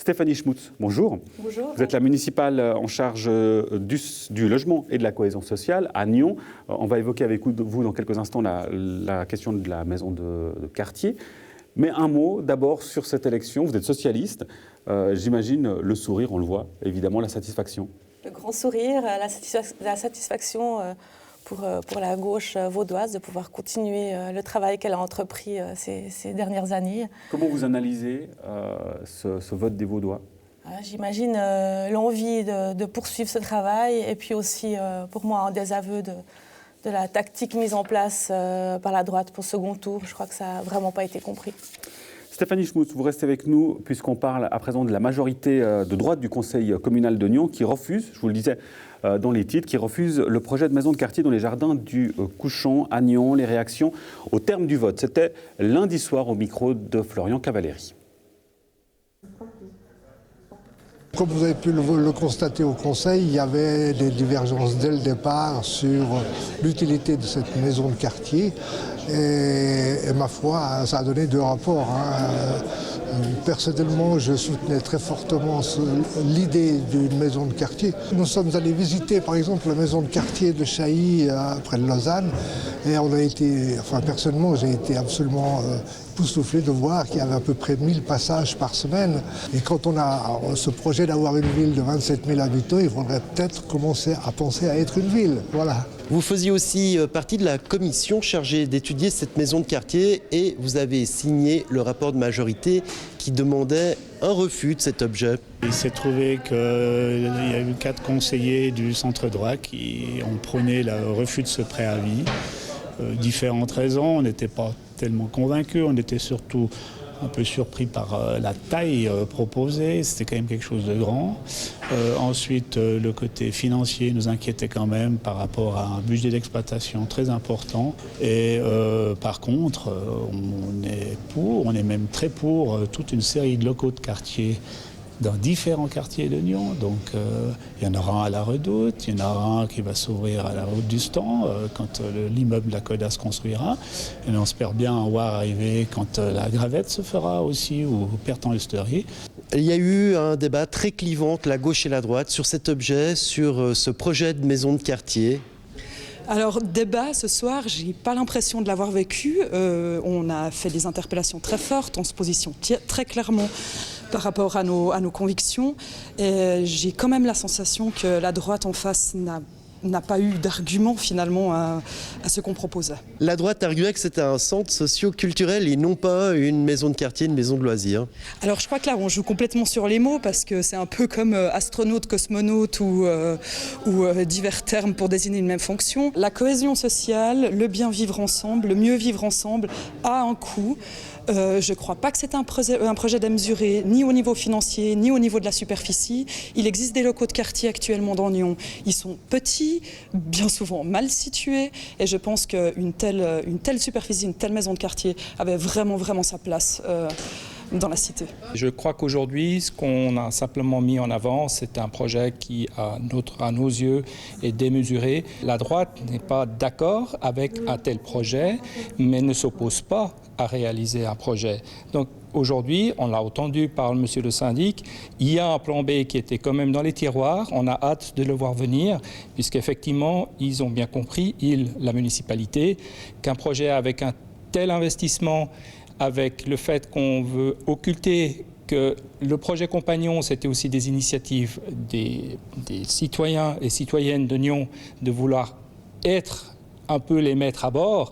Stéphanie Schmutz, bonjour. Bonjour. Vous êtes la municipale en charge du logement et de la cohésion sociale à Nyons. On va évoquer avec vous dans quelques instants la question de la maison de quartier. Mais un mot d'abord sur cette élection. Vous êtes socialiste. J'imagine le sourire, on le voit, évidemment la satisfaction. Le grand sourire, la satisfaction pour la gauche vaudoise de pouvoir continuer le travail qu'elle a entrepris ces dernières années. Comment vous analysez ce vote des Vaudois ? J'imagine l'envie de poursuivre ce travail et puis aussi pour moi un désaveu de la tactique mise en place par la droite pour le second tour. Je crois que ça n'a vraiment pas été compris. Stéphanie Schmutz, vous restez avec nous puisqu'on parle à présent de la majorité de droite du conseil communal de Nyons qui refuse, je vous le disais dans les titres, qui refuse le projet de maison de quartier dans les jardins du Couchon à Nyons. Les réactions au terme du vote, c'était lundi soir au micro de Florian Cavalieri. Comme vous avez pu le constater au Conseil, il y avait des divergences dès le départ sur l'utilité de cette maison de quartier. Et ma foi, ça a donné deux rapports. Personnellement, je soutenais très fortement l'idée d'une maison de quartier. Nous sommes allés visiter, par exemple, la maison de quartier de Chailly, près de Lausanne. Et on a été, personnellement, j'ai été absolument époustouflé de voir qu'il y avait à peu près 1000 passages par semaine. Et quand on a ce projet d'avoir une ville de 27 000 habitants, il faudrait peut-être commencer à penser à être une ville. Voilà. Vous faisiez aussi partie de la commission chargée d'étudier cette maison de quartier et vous avez signé le rapport de majorité qui demandait un refus de cet objet. Il s'est trouvé qu'il y a eu 4 conseillers du centre droit qui ont prôné le refus de ce préavis. Différentes raisons, on n'était pas tellement convaincus, on était surtout un peu surpris par la taille proposée, c'était quand même quelque chose de grand. Ensuite, le côté financier nous inquiétait quand même par rapport à un budget d'exploitation très important. Et par contre, on est même très pour toute une série de locaux de quartier dans différents quartiers de Nyons. Donc il y en aura un à la Redoute, il y en aura un qui va s'ouvrir à la route du Stand quand l'immeuble de la Coda se construira. Et on espère bien en voir arriver quand la Gravette se fera aussi, ou Pertan-Lesterie. Il y a eu un débat très clivant entre la gauche et la droite sur cet objet, sur ce projet de maison de quartier. Alors, débat ce soir, j'ai pas l'impression de l'avoir vécu. On a fait des interpellations très fortes, on se positionne très clairement par rapport à nos convictions. Et j'ai quand même la sensation que la droite en face n'a pas eu d'argument finalement à ce qu'on proposait. La droite arguait que c'était un centre socio-culturel et non pas une maison de quartier, une maison de loisirs. Alors je crois que là on joue complètement sur les mots parce que c'est un peu comme astronaute, cosmonaute ou divers termes pour désigner une même fonction. La cohésion sociale, le bien vivre ensemble, le mieux vivre ensemble a un coût. Je ne crois pas que c'est un projet démesuré, ni au niveau financier, ni au niveau de la superficie. Il existe des locaux de quartier actuellement dans Nyons. Ils sont petits, bien souvent mal situés, et je pense qu'une telle superficie, une telle maison de quartier avait vraiment sa place dans la cité. Je crois qu'aujourd'hui, ce qu'on a simplement mis en avant, c'est un projet qui, à nos yeux, est démesuré. La droite n'est pas d'accord avec un tel projet, mais ne s'oppose pas à réaliser un projet. Donc aujourd'hui, on l'a entendu par monsieur le syndic, il y a un plan B qui était quand même dans les tiroirs. On a hâte de le voir venir, puisqu'effectivement, ils ont bien compris, la municipalité, qu'un projet avec un tel investissement, avec le fait qu'on veut occulter que le projet Compagnon, c'était aussi des initiatives des citoyens et citoyennes de Nyons de vouloir être un peu les maîtres à bord.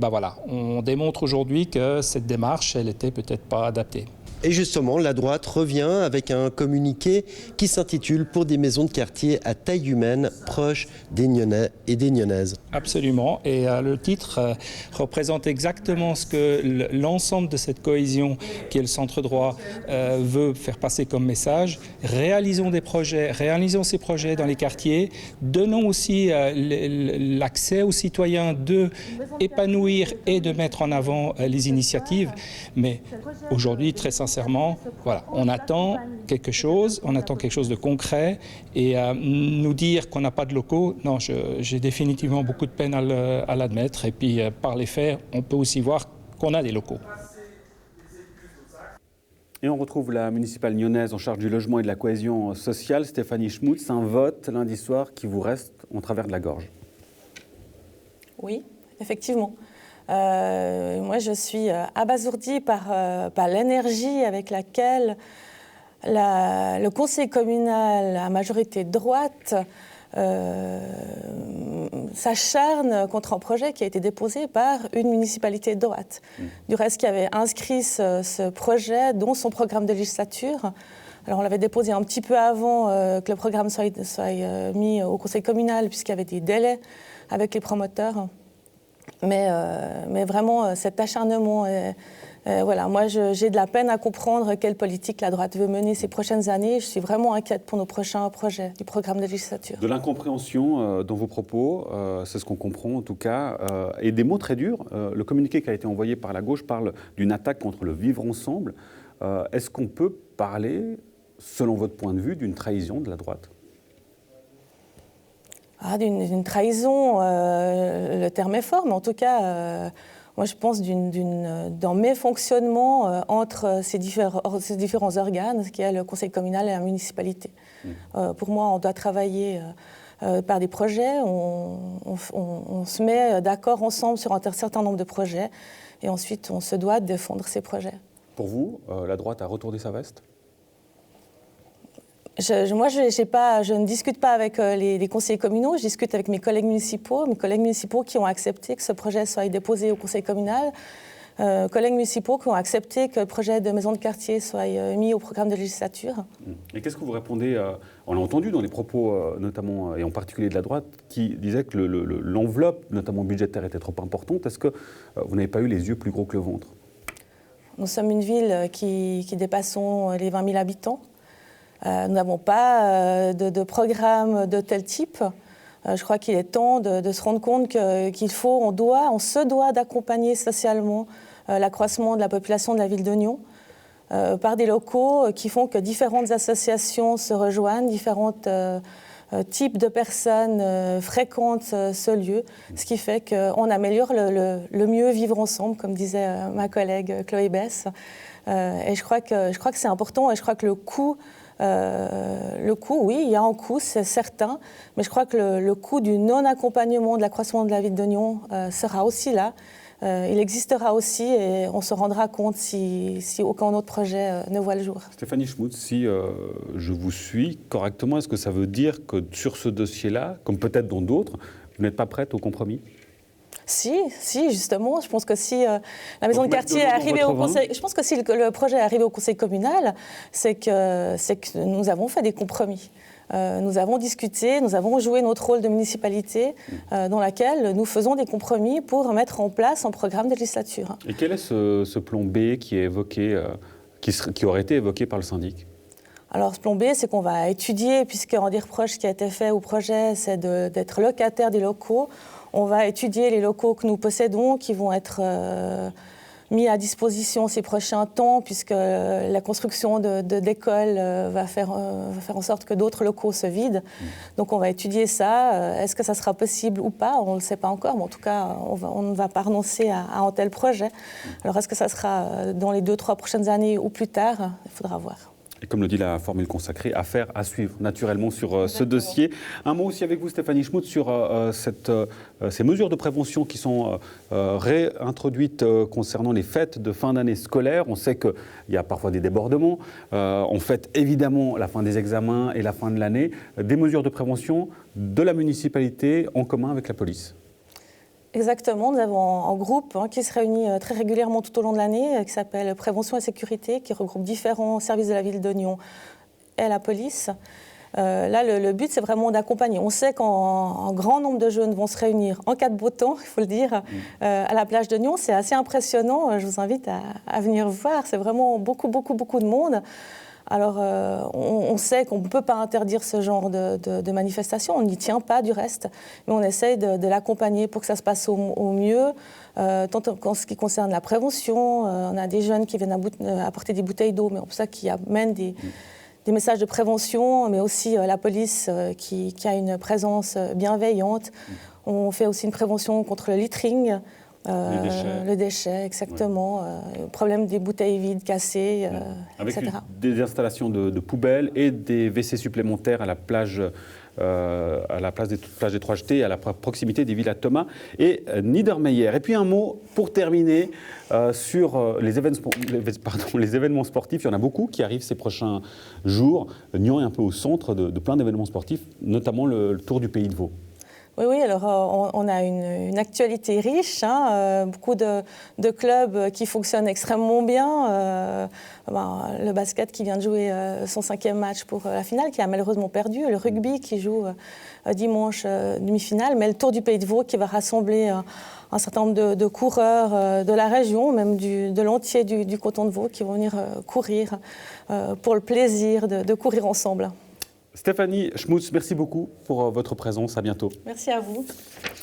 Ben voilà, on démontre aujourd'hui que cette démarche, elle n'était peut-être pas adaptée. Et justement, la droite revient avec un communiqué qui s'intitule « Pour des maisons de quartier à taille humaine, proches des Nyonnais et des Nyonnaises ». Absolument, et le titre représente exactement ce que l'ensemble de cette cohésion qui est le centre droit veut faire passer comme message. Réalisons des projets, réalisons ces projets dans les quartiers, donnons aussi l'accès aux citoyens de épanouir et de mettre en avant les initiatives. Mais aujourd'hui, très sincèrement, voilà, on attend quelque chose de concret, et nous dire qu'on n'a pas de locaux, non, j'ai définitivement beaucoup de peine à l'admettre, et puis par les faits, on peut aussi voir qu'on a des locaux. Et on retrouve la municipale nyonnaise en charge du logement et de la cohésion sociale, Stéphanie Schmutz. Un vote lundi soir qui vous reste en travers de la gorge. Oui, effectivement. Moi, je suis abasourdie par l'énergie avec laquelle le conseil communal à majorité de droite s'acharne contre un projet qui a été déposé par une municipalité de droite. Du reste, qui avait inscrit ce projet dans son programme de législature. Alors, on l'avait déposé un petit peu avant que le programme soit mis au conseil communal, puisqu'il y avait des délais avec les promoteurs. Mais vraiment, cet acharnement, voilà, moi j'ai de la peine à comprendre quelle politique la droite veut mener ces prochaines années. Je suis vraiment inquiète pour nos prochains projets du programme de législature. De l'incompréhension dans vos propos, c'est ce qu'on comprend en tout cas, et des mots très durs. Le communiqué qui a été envoyé par la gauche parle d'une attaque contre le vivre ensemble. Est-ce qu'on peut parler, selon votre point de vue, d'une trahison de la droite ? D'une trahison, le terme est fort, mais en tout cas, moi je pense d'un méfonctionnement entre ces différents organes, qui est le conseil communal et la municipalité. Pour moi, on doit travailler par des projets, on se met d'accord ensemble sur un certain nombre de projets, et ensuite on se doit de défendre ces projets. Pour vous, la droite a retourné sa veste ? Moi, je ne discute pas avec les conseillers communaux, je discute avec mes collègues municipaux qui ont accepté que ce projet soit déposé au conseil communal, collègues municipaux qui ont accepté que le projet de maison de quartier soit mis au programme de législature. Et qu'est-ce que vous répondez on l'a entendu dans les propos, notamment, et en particulier de la droite, qui disait que l'enveloppe, notamment budgétaire, était trop importante. Est-ce que vous n'avez pas eu les yeux plus gros que le ventre ? Nous sommes une ville qui dépassons les 20 000 habitants. Nous n'avons pas de programme de tel type. Je crois qu'il est temps de se rendre compte on se doit d'accompagner socialement l'accroissement de la population de la ville de Nyon par des locaux qui font que différentes associations se rejoignent, différents types de personnes fréquentent ce lieu, ce qui fait qu'on améliore le mieux vivre ensemble, comme disait ma collègue Chloé Bess. Et je crois que c'est important, et je crois que le coût, oui, il y a un coût, c'est certain, mais je crois que le coût du non-accompagnement de l'accroissement de la ville de Nyon sera aussi là. Il existera aussi, et on se rendra compte si aucun autre projet ne voit le jour. Stéphanie Schmutz, si je vous suis correctement, est-ce que ça veut dire que sur ce dossier-là, comme peut-être dans d'autres, vous n'êtes pas prête au compromis ? Si, justement, je pense que si la maison de quartier est arrivée au conseil, je pense que si le projet est arrivé au conseil communal, c'est que nous avons fait des compromis. Nous avons discuté, nous avons joué notre rôle de municipalité dans laquelle nous faisons des compromis pour mettre en place un programme de législature. Et quel est ce plan B qui est évoqué, qui aurait été évoqué par le syndic ? Alors, ce plan B, c'est qu'on va étudier, puisqu'un des reproches qui a été fait au projet, c'est d'être locataire des locaux. On va étudier les locaux que nous possédons, qui vont être mis à disposition ces prochains temps, puisque la construction d'écoles va faire en sorte que d'autres locaux se vident. Donc on va étudier ça. Est-ce que ça sera possible ou pas ? On ne le sait pas encore, mais en tout cas, on ne va pas renoncer à un tel projet. Alors est-ce que ça sera dans les 2-3 prochaines années ou plus tard ? Il faudra voir. Et comme le dit la formule consacrée, affaire à suivre naturellement sur ce dossier. Un mot aussi avec vous, Stéphanie Schmutz, sur ces mesures de prévention qui sont réintroduites concernant les fêtes de fin d'année scolaire. On sait qu'il y a parfois des débordements. On fête évidemment la fin des examens et la fin de l'année. Des mesures de prévention de la municipalité en commun avec la police. Exactement, nous avons un groupe qui se réunit très régulièrement tout au long de l'année, qui s'appelle Prévention et Sécurité, qui regroupe différents services de la ville de Nyon et la police. Là, le but, c'est vraiment d'accompagner. On sait qu'un grand nombre de jeunes vont se réunir en cas de beau temps, il faut le dire, à la plage de Nyon. C'est assez impressionnant, je vous invite à venir voir, c'est vraiment beaucoup de monde. Alors, on sait qu'on ne peut pas interdire ce genre de manifestation, on n'y tient pas du reste, mais on essaye de l'accompagner pour que ça se passe au mieux. Tant en ce qui concerne la prévention, on a des jeunes qui viennent apporter des bouteilles d'eau, mais pour ça qui amènent des messages de prévention, mais aussi la police qui a une présence bienveillante. On fait aussi une prévention contre le littering. Les déchets, exactement. Le problème des bouteilles vides, cassées, Avec etc. des installations de poubelles et des WC supplémentaires à la plage des plages des Trois-Jetés, à la proximité des villas Thomas et Niedermeyer. Et puis un mot pour terminer sur les événements sportifs. Il y en a beaucoup qui arrivent ces prochains jours. Nyon est un peu au centre de plein d'événements sportifs, notamment le Tour du Pays de Vaud. Oui, alors on a une actualité riche, beaucoup de clubs qui fonctionnent extrêmement bien. Le basket qui vient de jouer son 5e match pour la finale, qui a malheureusement perdu. Le rugby qui joue dimanche demi-finale. Mais le Tour du Pays de Vaud qui va rassembler un certain nombre de coureurs de la région, même de l'entier du canton de Vaud, qui vont venir courir pour le plaisir de courir ensemble. Stéphanie Schmutz, merci beaucoup pour votre présence. À bientôt. Merci à vous.